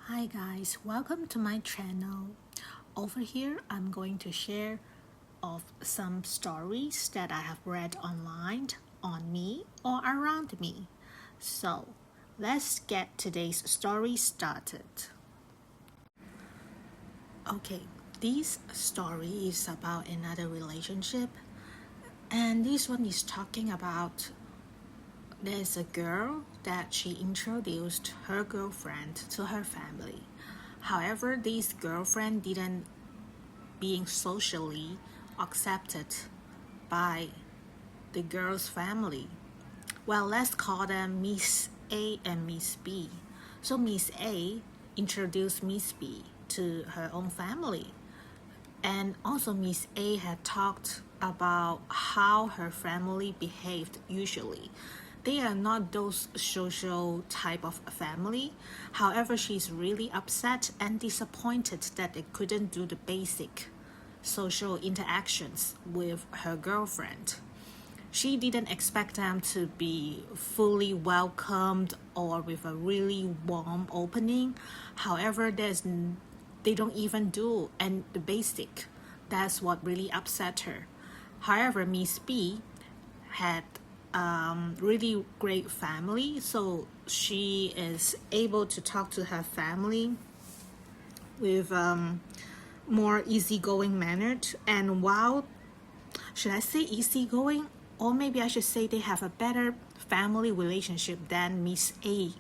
Hi guys, welcome to my channel. Over here, I'm going to share of some stories that I have read online, on me, or around me. So, let's get today's story started. Okay, this story is about another relationship, and this one is talking about there's a girl that she introduced her girlfriend to her family. However, this girlfriend didn't being socially accepted by the girl's family. Well, let's call them Miss A and Miss B. So Miss A introduced Miss B to her own family. And also Miss A had talked about how her family behaved usually. They are not those social type of family. However, she's really upset and disappointed that they couldn't do the basic social interactions with her girlfriend. She didn't expect them to be fully welcomed or with a really warm opening. However, they don't even do and the basic. That's what really upset her. However, Miss B had really great family, so she is able to talk to her family with more easygoing manner. And while should I say easygoing, or maybe I should say they have a better family relationship than Miss A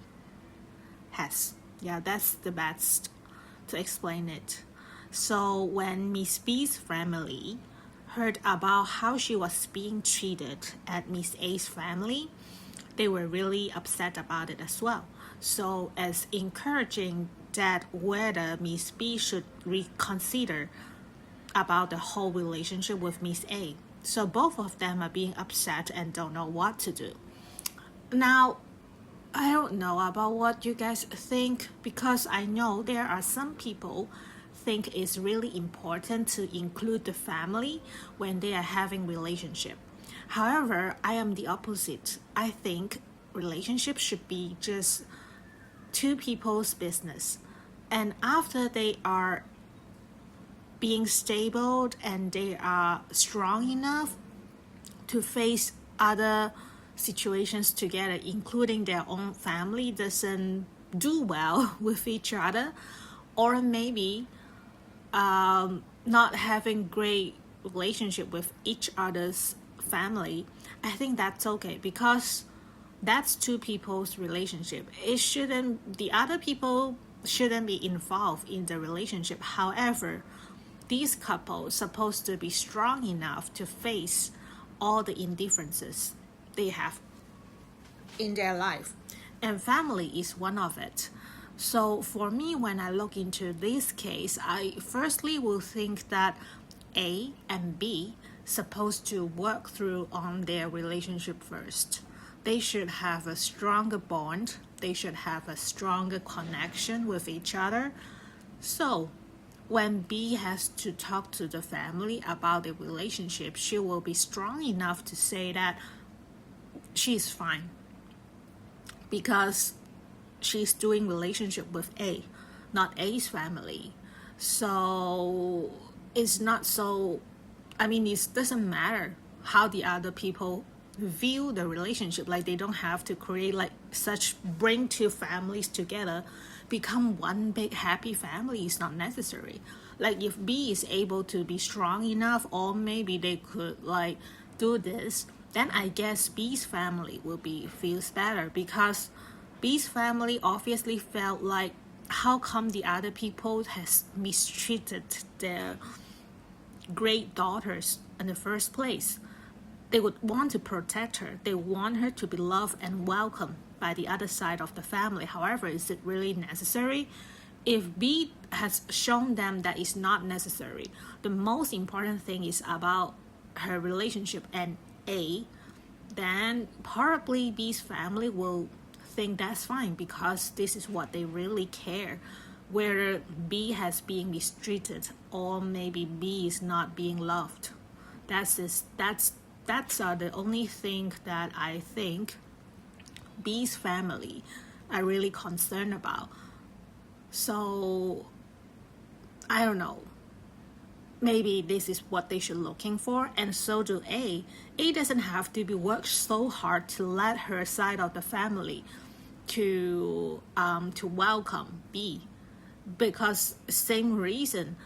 has. Yeah, that's the best to explain it. So when Miss B's family heard about how she was being treated at Miss A's family, they were really upset about it as well. So as encouraging that whether Miss B should reconsider about the whole relationship with Miss A. So both of them are being upset and don't know what to do. Now, I don't know about what you guys think, because I know there are some people think it's really important to include the family when they are having relationship. However, I am the opposite. I think relationship should be just two people's business. And after they are being stable and they are strong enough to face other situations together, including their own family doesn't do well with each other, or maybe not having great relationship with each other's family, I think that's okay, because that's two people's relationship. The other people shouldn't be involved in the relationship. However, these couples supposed to be strong enough to face all the indifferences they have in their life, and family is one of it. So for me, when I look into this case, I firstly will think that A and B supposed to work through on their relationship first. They should have a stronger bond. They should have a stronger connection with each other. So when B has to talk to the family about the relationship, she will be strong enough to say that she's fine because she's doing relationship with A, not A's family. So it's not so, it doesn't matter how the other people view the relationship. Like, they don't have to create like such, bring two families together, become one big happy family. Is not necessary. Like, if B is able to be strong enough, or maybe they could like do this, then I guess B's family will be feels better, because B's family obviously felt like, how come the other people has mistreated their great daughters in the first place? They would want to protect her. They want her to be loved and welcomed by the other side of the family. However, is it really necessary? If B has shown them that it's not necessary, the most important thing is about her relationship and A, then probably B's family will think that's fine, because this is what they really care. Whether B has been mistreated, or maybe B is not being loved. That's the only thing that I think B's family are really concerned about. So I don't know, maybe this is what they should looking for, and so do A doesn't have to be worked so hard to let her side of the family to welcome B, because same reason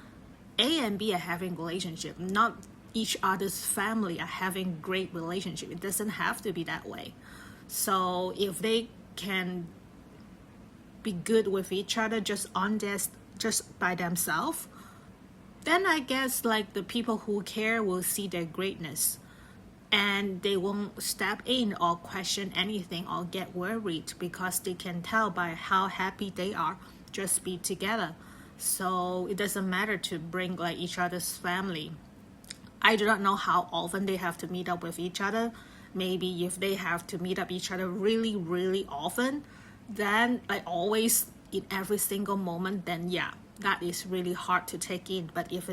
A and B are having relationship, not each other's family are having great relationship. It doesn't have to be that way. So if they can be good with each other just by themselves, then I guess like the people who care will see their greatness, and they won't step in or question anything or get worried, because they can tell by how happy they are just be together. So it doesn't matter to bring like each other's family. I do not know how often they have to meet up with each other. Maybe if they have to meet up each other really, really often, then like always in every single moment, then yeah, that is really hard to take in. But if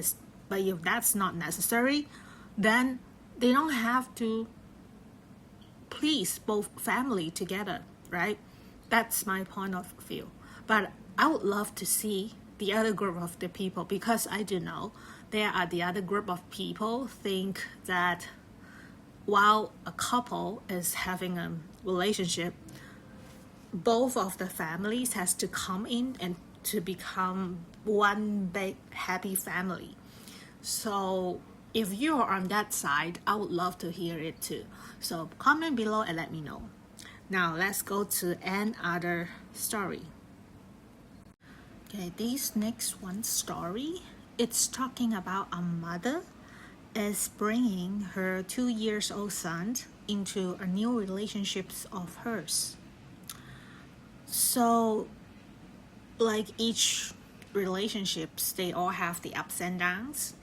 that's not necessary, then they don't have to please both family together, right? That's my point of view. But I would love to see the other group of the people, because I do know there are the other group of people think that while a couple is having a relationship, both of the families has to come in and to become one big happy family. So if you're on that side, I would love to hear it too. So comment below and let me know. Now let's go to another story. Okay, this next one story, it's talking about a mother is bringing her 2-year-old son into a new relationship of hers. So like each relationships, they all have the ups and downs.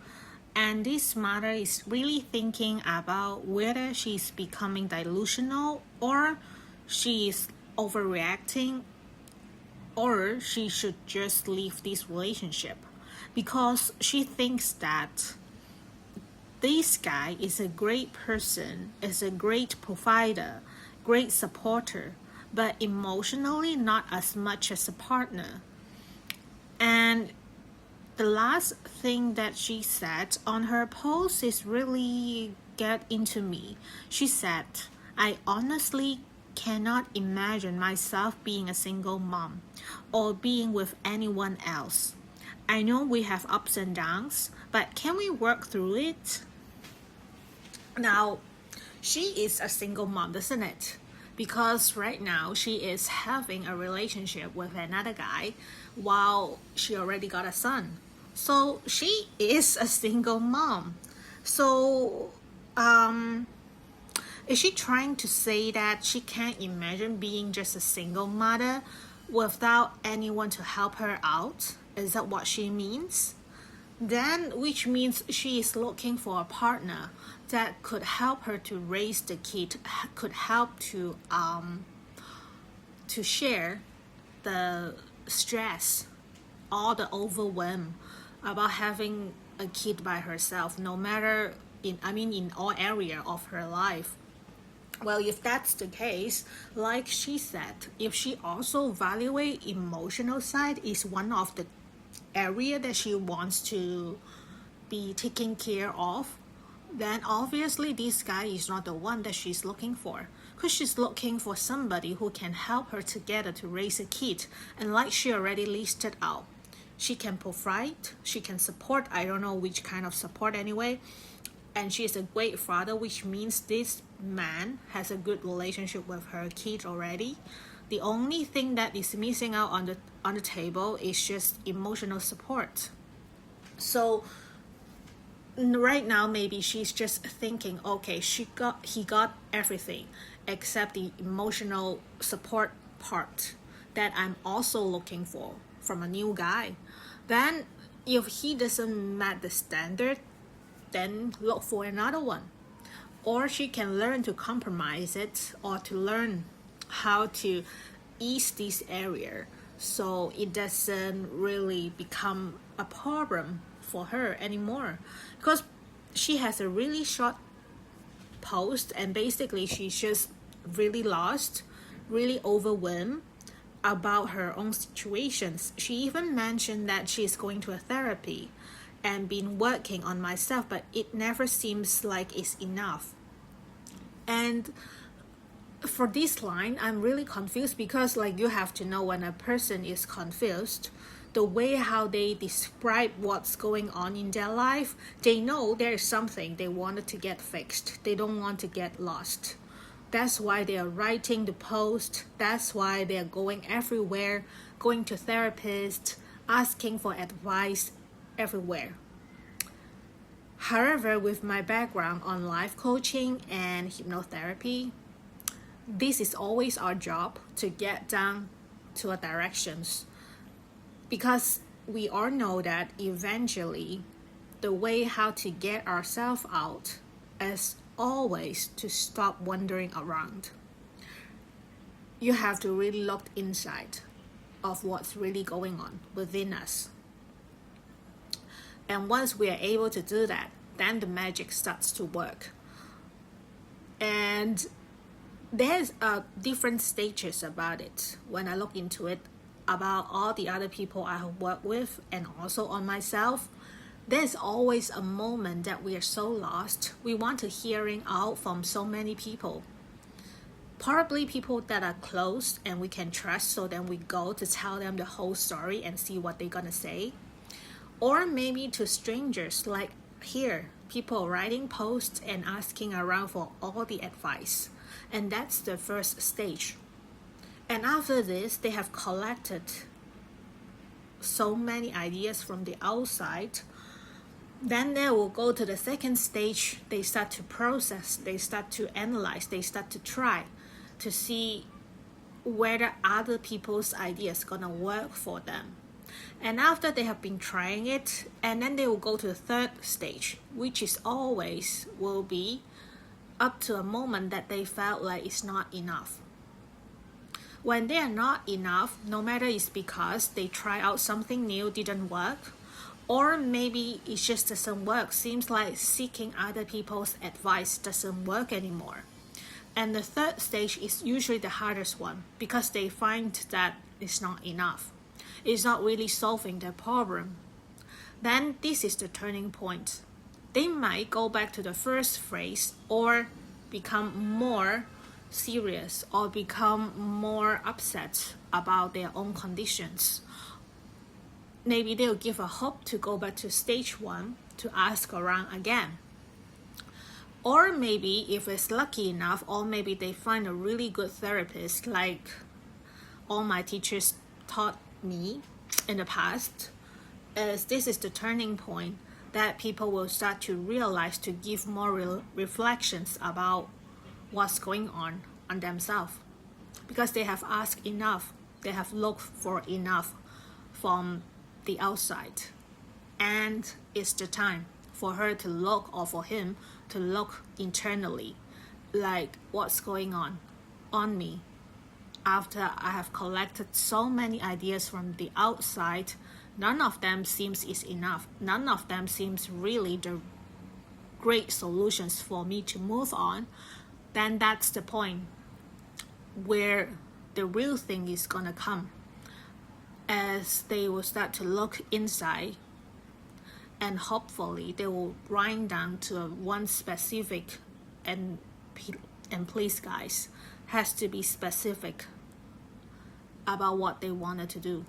And this mother is really thinking about whether she's becoming delusional, or she is overreacting, or she should just leave this relationship, because she thinks that this guy is a great person, is a great provider, great supporter, but emotionally not as much as a partner. And the last thing that she said on her post is really get into me. She said, I honestly cannot imagine myself being a single mom or being with anyone else. I know we have ups and downs, but can we work through it? Now, she is a single mom, isn't it? Because right now she is having a relationship with another guy while she already got a son. So she is a single mom. So is she trying to say that she can't imagine being just a single mother without anyone to help her out? Is that what she means? Then, which means she is looking for a partner that could help her to raise the kid, could help to share the stress, all the overwhelm about having a kid by herself, no matter in all area of her life. Well, if that's the case, like she said, if she also evaluate emotional side is one of the area that she wants to be taken care of, then obviously this guy is not the one that she's looking for, because she's looking for somebody who can help her together to raise a kid. And like she already listed out, she can provide, she can support, I don't know which kind of support anyway, and she is a great father, which means this man has a good relationship with her kid already. The only thing that is missing out on the table is just emotional support. So right now maybe she's just thinking, okay, he got everything except the emotional support part that I'm also looking for from a new guy. Then if he doesn't meet the standard, then look for another one. Or she can learn to compromise it, or to learn how to ease this area so it doesn't really become a problem for her anymore. Because she has a really short post, and basically she's just really lost, really overwhelmed, about her own situations. She even mentioned that she's going to a therapy and been working on myself, but it never seems like it's enough. And for this line, I'm really confused because like you have to know when a person is confused, the way how they describe what's going on in their life, they know there is something they wanted to get fixed. They don't want to get lost. That's why they are writing the post. That's why they are going everywhere, going to therapists, asking for advice everywhere. However, with my background on life coaching and hypnotherapy, this is always our job to get down to a directions, because we all know that eventually the way how to get ourselves out is always to stop wandering around. You have to really look inside of what's really going on within us. And once we are able to do that, then the magic starts to work. And there's different stages about it when I look into it, about all the other people I have worked with and also on myself. There's always a moment that we are so lost. We want to hearing out from so many people. Probably people that are close and we can trust, so then we go to tell them the whole story and see what they're gonna say. Or maybe to strangers, like here, people writing posts and asking around for all the advice. And that's the first stage. And after this, they have collected so many ideas from the outside. Then they will go to the second stage. They start to process, they start to analyze, they start to try to see whether other people's ideas gonna work for them. And after they have been trying it, and then they will go to the third stage, which is always will be up to a moment that they felt like it's not enough. When they are not enough, no matter it's because they try out something new, didn't work, or maybe it just doesn't work, seems like seeking other people's advice doesn't work anymore. And the third stage is usually the hardest one, because they find that it's not enough. It's not really solving their problem. Then this is the turning point. They might go back to the first phrase, or become more serious, or become more upset about their own conditions. Maybe they'll give a hope to go back to stage one to ask around again. Or maybe if it's lucky enough, or maybe they find a really good therapist, like all my teachers taught me in the past, as this is the turning point that people will start to realize to give more reflections about what's going on themselves, because they have asked enough, they have looked for enough from the outside, and it's the time for her to look, or for him to look internally, like what's going on me. After I have collected so many ideas from the outside, none of them seems is enough. None of them seems really the great solutions for me to move on. Then that's the point where the real thing is gonna come, as they will start to look inside, and hopefully they will grind down to one specific, and please guys, has to be specific about what they wanted to do,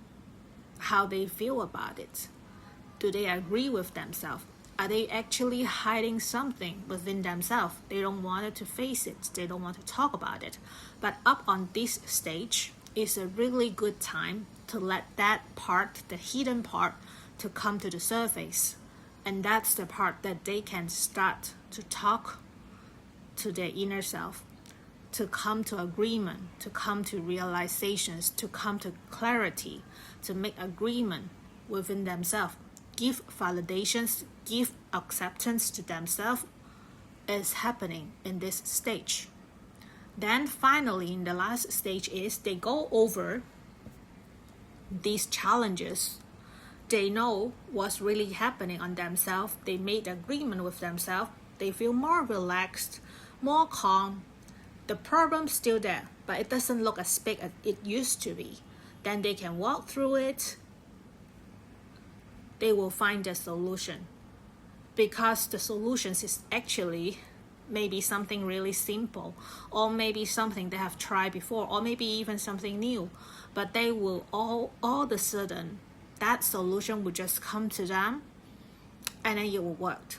how they feel about it. Do they agree with themselves? Are they actually hiding something within themselves? They don't want to face it. They don't want to talk about it. But up on this stage is a really good time to let that part, the hidden part, to come to the surface. And that's the part that they can start to talk to their inner self, to come to agreement, to come to realizations, to come to clarity, to make agreement within themselves. Give validations, give acceptance to themselves is happening in this stage. Then finally, in the last stage is they go over these challenges. They know what's really happening on themselves. They made agreement with themselves. They feel more relaxed, more calm. The problem's still there, but it doesn't look as big as it used to be. then they can walk through it. They will find a solution, because the solutions is actually maybe something really simple, or maybe something they have tried before, or maybe even something new, but they will all of a sudden, that solution will just come to them, and then it will work.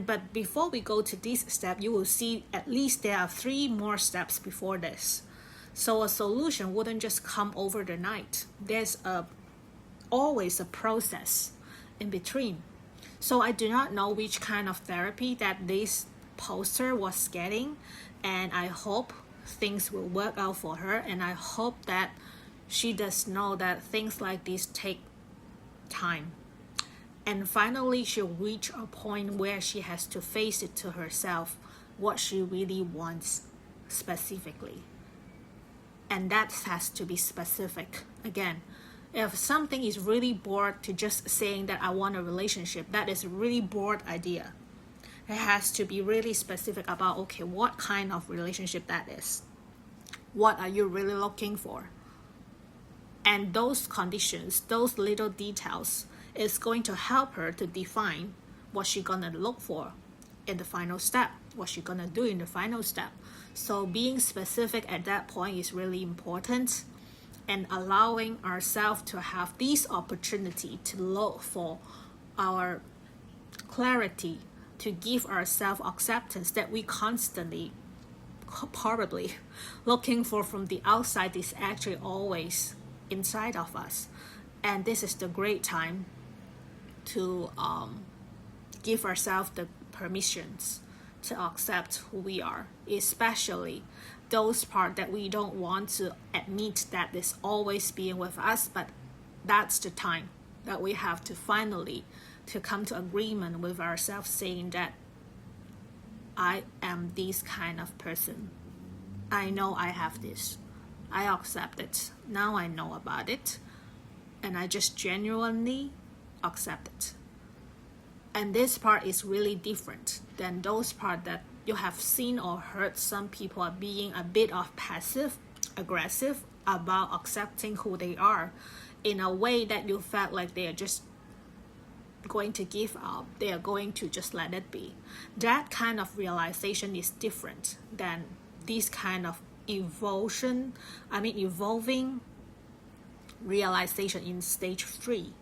But before we go to this step, you will see at least there are 3 more steps before this. So a solution wouldn't just come over the night. There's always a process in between. So I do not know which kind of therapy that this poster was getting, and I hope things will work out for her, and I hope that she does know that things like this take time. And finally, she'll reach a point where she has to face it to herself, what she really wants specifically. And that has to be specific. Again, if something is really bored to just saying that I want a relationship, that is a really bored idea. It has to be really specific about, okay, what kind of relationship that is. What are you really looking for? And those conditions, those little details, is going to help her to define what she's gonna look for in the final step, what she's gonna do in the final step. So being specific at that point is really important, and allowing ourselves to have this opportunity to look for our clarity, to give ourselves acceptance that we constantly probably looking for from the outside is actually always inside of us. And this is the great time to give ourselves the permissions to accept who we are, especially those parts that we don't want to admit that is always being with us, but that's the time that we have to finally to come to agreement with ourselves, saying that I am this kind of person. I know I have this. I accept it. Now I know about it, and I just genuinely accept it. And this part is really different than those parts that you have seen or heard some people are being a bit of passive aggressive about accepting who they are, in a way that you felt like they are just going to give up, they are going to just let it be. That kind of realization is different than this kind of evolving realization in stage 3.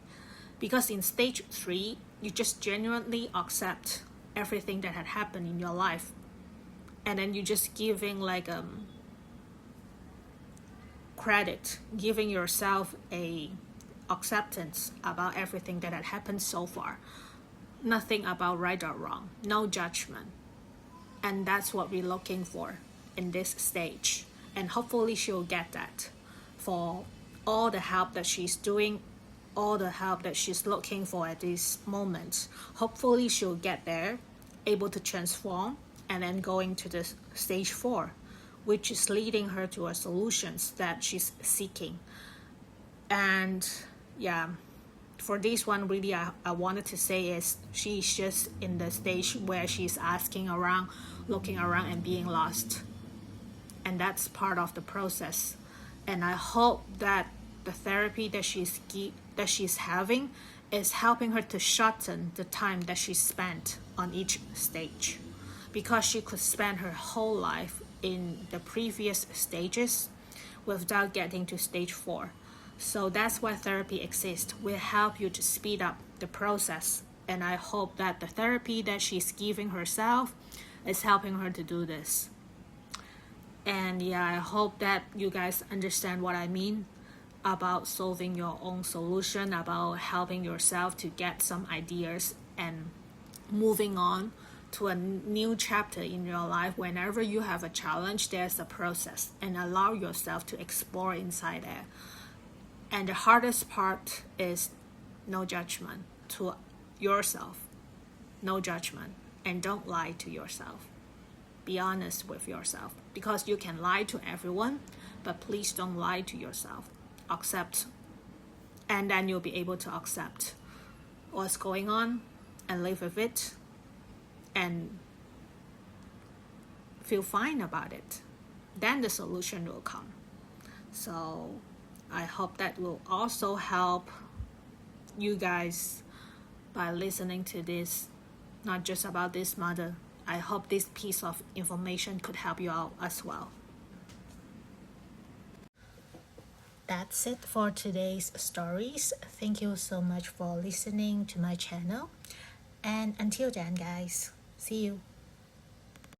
Because in stage 3, you just genuinely accept everything that had happened in your life, and then you just giving like credit, giving yourself a acceptance about everything that had happened so far. Nothing about right or wrong, no judgment. And that's what we're looking for in this stage, and hopefully she'll get that. For all the help that she's doing, all the help that she's looking for at this moment, hopefully she'll get there, able to transform, and then going to the stage 4, which is leading her to a solutions that she's seeking. And yeah, for this one, really I wanted to say is she's just in the stage where she's asking around, looking around, and being lost. And that's part of the process. And I hope that the therapy that she's having is helping her to shorten the time that she spent on each stage, because she could spend her whole life in the previous stages without getting to stage 4. So that's why therapy exists. Will help you to speed up the process, and I hope that the therapy that she's giving herself is helping her to do this. And yeah, I hope that you guys understand what I mean about solving your own solution, about helping yourself to get some ideas and moving on to a new chapter in your life. Whenever you have a challenge, there's a process, and allow yourself to explore inside there. And the hardest part is no judgment to yourself. No judgment. And don't lie to yourself. Be honest with yourself, because you can lie to everyone, but please don't lie to yourself. Accept, and then you'll be able to accept what's going on and live with it and feel fine about it. Then the solution will come. So I hope that will also help you guys by listening to this, not just about this mother. I hope this piece of information could help you out as well. That's it for today's stories. Thank you so much for listening to my channel. And until then, guys, see you.